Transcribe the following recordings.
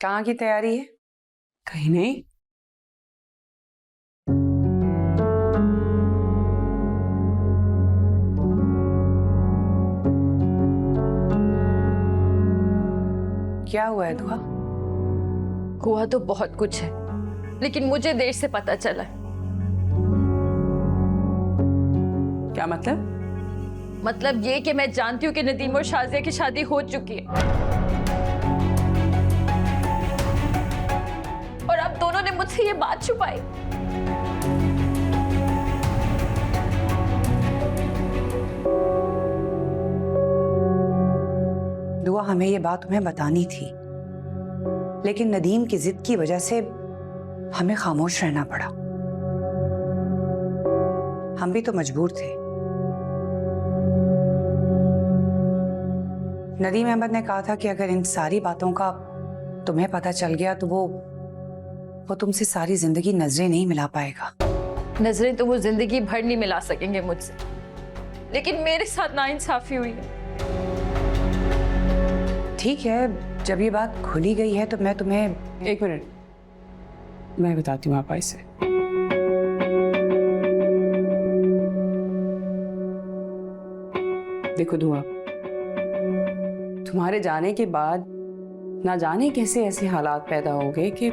कहाँ की तैयारी है? कहीं नहीं। क्या हुआ है दुआ? हुआ तो बहुत कुछ है, लेकिन मुझे देर से पता चला। क्या मतलब? मतलब ये कि मैं जानती हूँ कि नदीम और शाजिया की शादी हो चुकी है, और अब दोनों ने मुझसे ये बात छुपाई। दुआ, हमें ये बात तुम्हें बतानी थी, लेकिन नदीम की जिद की वजह से हमें खामोश रहना पड़ा। हम भी तो मजबूर थे। नदीम अहमद ने कहा था कि अगर इन सारी बातों का तुम्हें पता चल गया तो वो तुमसे सारी जिंदगी नजरें नहीं मिला पाएगा। नजरें तो वो जिंदगी भर नहीं मिला सकेंगे मुझसे, लेकिन मेरे साथ नाइंसाफी हुई है। ठीक है, जब ये बात खुली गई है तो मैं तुम्हें... एक मिनट, मैं बताती हूँ आपा इसे। देखो दुआ, तुम्हारे जाने के बाद ना जाने कैसे ऐसे हालात पैदा हो गए कि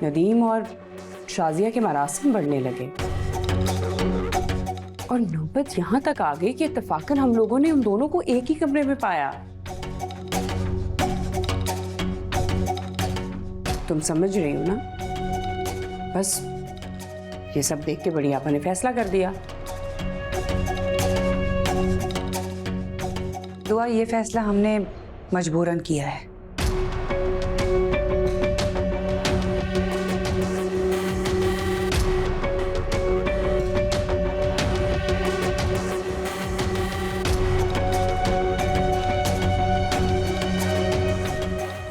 नदीम और शाजिया के मरासिम बढ़ने लगे, और नौबत यहाँ तक आ गई कि इत्तफाकन हम लोगों ने उन दोनों को एक ही कमरे में पाया। तुम समझ रही हो ना? बस ये सब देख के बड़ी आपा ने फैसला कर दिया। दुआ, ये फैसला हमने मजबूरन किया है।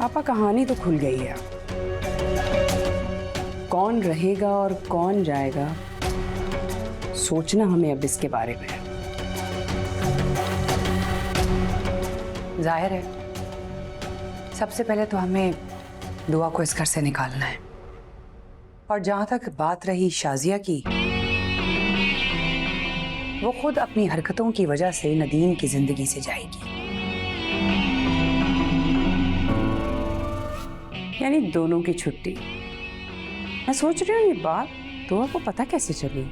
आपा, कहानी तो खुल गई है। कौन रहेगा और कौन जाएगा, सोचना हमें अब इसके बारे में। जाहिर है, सबसे पहले तो हमें दुआ को इस घर से निकालना है, और जहां तक बात रही शाजिया की, वो खुद अपनी हरकतों की वजह से नदीम की जिंदगी से जाएगी। यानी दोनों की छुट्टी। मैं सोच रही हूँ ये बात दुआ को पता कैसे चली।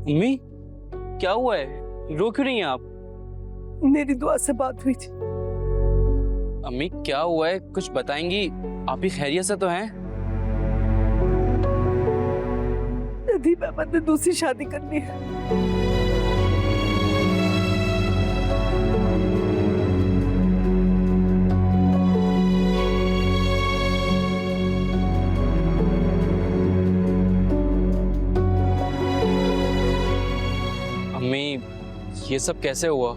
अम्मी, क्या हुआ है? रो क्यों रही हैं आप? मेरी दुआ से बात हुई थी। अम्मी, क्या हुआ है? कुछ बताएंगी? आप ही खैरियत से तो हैं? नदीम अहमद ने दूसरी शादी करनी है। अम्मी, ये सब कैसे हुआ?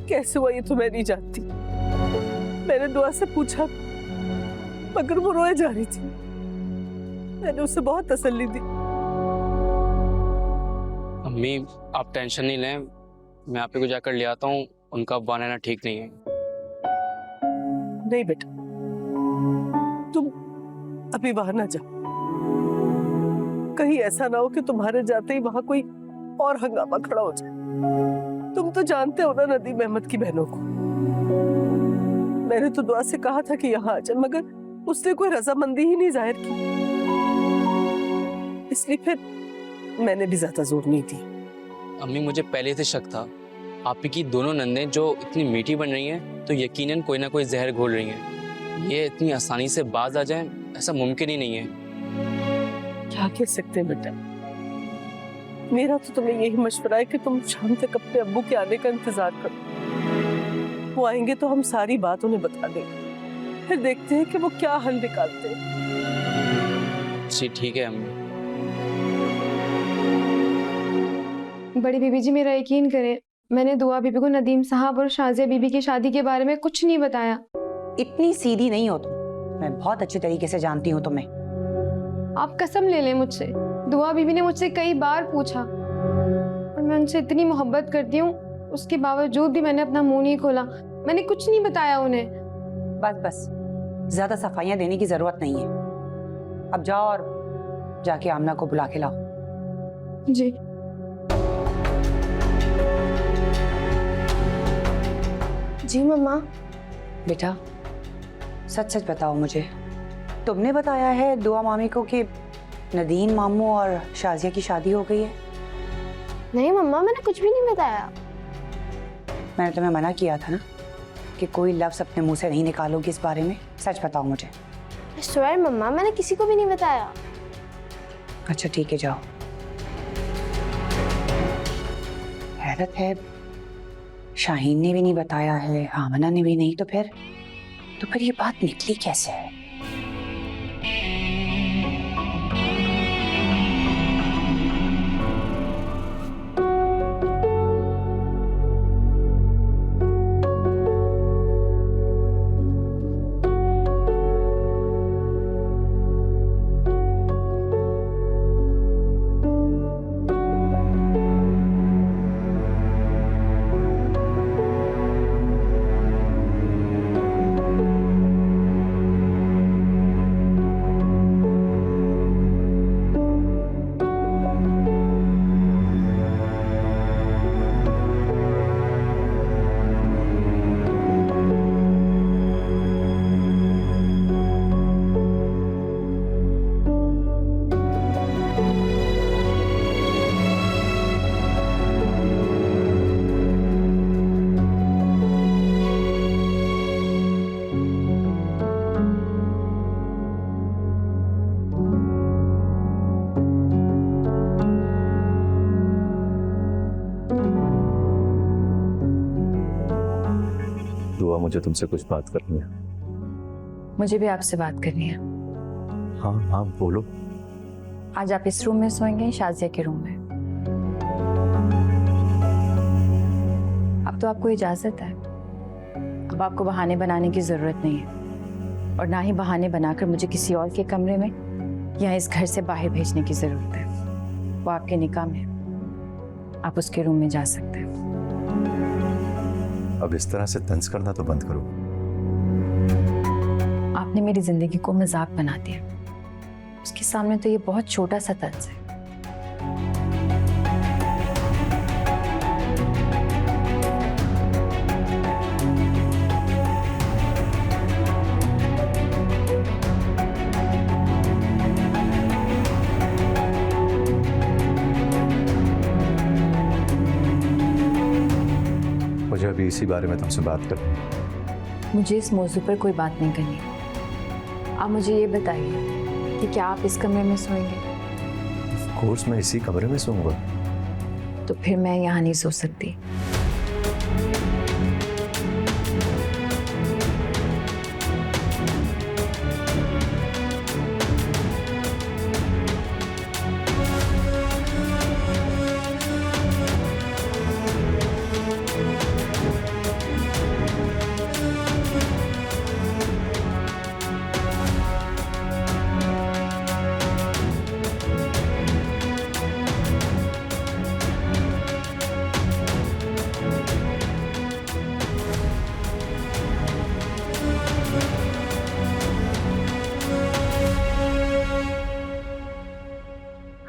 कैसे हुआ ये तो मैं नहीं जानती। मैंने दुआ से पूछा, मगर वो रोए जा रही थी। मैंने उसे बहुत तसल्ली दी। अम्मी, आप टेंशन नहीं लें, मैं आप ही को जाकर ले आता हूँ। उनका अब वहाँ रहना ठीक नहीं है। नहीं बेटा, तुम अभी वहां ना जाओ। कहीं ऐसा ना हो कि तुम्हारे जाते ही वहां कोई और हंगामा खड़ा हो जाए। तुम तो जानते हो ना नदीम अहमद की बहनों को। मैंने तो दुआ से कहा था कि यहाँ आ जाए, मगर उसने कोई रजामंदी ही नहीं जाहिर की। इसलिए फिर मैंने भी ज्यादा जोर नहीं दी। अम्मी, मुझे पहले से शक था। आप ही की दोनों नंदें जो इतनी मीठी बन रही हैं, तो यकीनन कोई ना कोई जहर घोल रही हैं। ये इतनी आसानी से बाज आ जाएं, ऐसा मुमकिन ही नहीं है। क्या कह सकते हैं बेटा। मेरा तो तुम्हें यही मशवरा है कि तुम शाम तक अपने अब्बू के आने का इंतजार करो। वो आएंगे तो हम सारी बात उन्हें बता देंगे, फिर देखते हैं कि वो क्या हल निकालते हैं। जी ठीक है अम्मी। बड़ी बीबी जी, मेरा यकीन करें, मैंने दुआ बीबी को नदीम साहब और शाजिया बीबी की शादी के बारे में कुछ नहीं बताया। इतनी सीधी नहीं हो तुम, मैं बहुत अच्छी तरीके से जानती हूँ तुम्हें। आप कसम ले लें मुझसे, दुआ बीबी ने मुझसे कई बार पूछा और मैं उनसे इतनी मोहब्बत करती हूँ, उसके बावजूद भी मैंने अपना मुंह नहीं खोला, मैंने कुछ नहीं बताया उन्हें। बस बस, ज्यादा सफाइयां देने की जरूरत नहीं है। अब जाओ और जाके आमना को बुला के लाओ। जी। जी मम्मा। बेटा सच सच बताओ मुझे, तुमने बताया है दुआ मामी को कि नदीम मामू और शाजिया की शादी हो गई है? नहीं मम्मा, मैंने कुछ भी नहीं बताया। मैंने तुम्हें मना किया था ना कि कोई लफ्ज़ अपने मुंह से नहीं निकालोगी इस बारे में। सच बताओ मुझे। स्वेयर मम्मा, मैंने किसी को भी नहीं बताया। अच्छा ठीक है, जाओ। हैरत है, शाहीन ने भी नहीं बताया है, आमना ने भी नहीं, तो फिर ये बात निकली कैसे है? दुआ, मुझे तुमसे कुछ बात करनी है। मुझे भी आपसे बात करनी है। हाँ हाँ बोलो। आज आप इस रूम में सोएंगे, शाजिया के रूम में? अब तो आपको इजाजत है। अब आपको बहाने बनाने की जरूरत नहीं है, और ना ही बहाने बनाकर मुझे किसी और के कमरे में या इस घर से बाहर भेजने की जरूरत है। वो आपके निकाह में, आप उसके रूम में जा सकते हैं। अब इस तरह से तंज करना तो बंद करो। आपने मेरी जिंदगी को मजाक बना दिया। उसके सामने तो ये बहुत छोटा सा तंज है। मुझे अभी इसी बारे में तुमसे बात करनी है। मुझे इस मौजू पर कोई बात नहीं करनी। आप मुझे ये बताइए कि क्या आप इस कमरे में सोएंगे? ऑफ कोर्स मैं इसी कमरे में सोऊंगा। तो फिर मैं यहाँ नहीं सो सकती।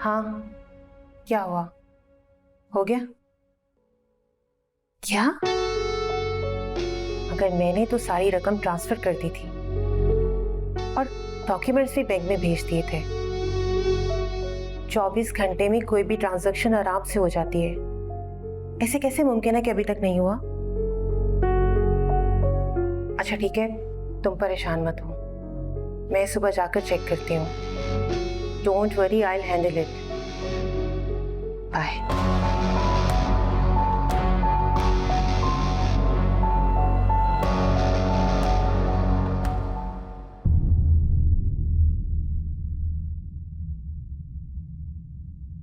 हाँ, क्या हुआ? हो गया? क्या? अगर मैंने तो सारी रकम ट्रांसफर कर दी थी और डॉक्यूमेंट्स भी बैंक में भेज दिए थे। 24 घंटे में कोई भी ट्रांजैक्शन आराम से हो जाती है। ऐसे कैसे मुमकिन है कि अभी तक नहीं हुआ? अच्छा ठीक है, तुम परेशान मत हो, मैं सुबह जाकर चेक करती हूँ। Don't worry, I will handle it. Bye.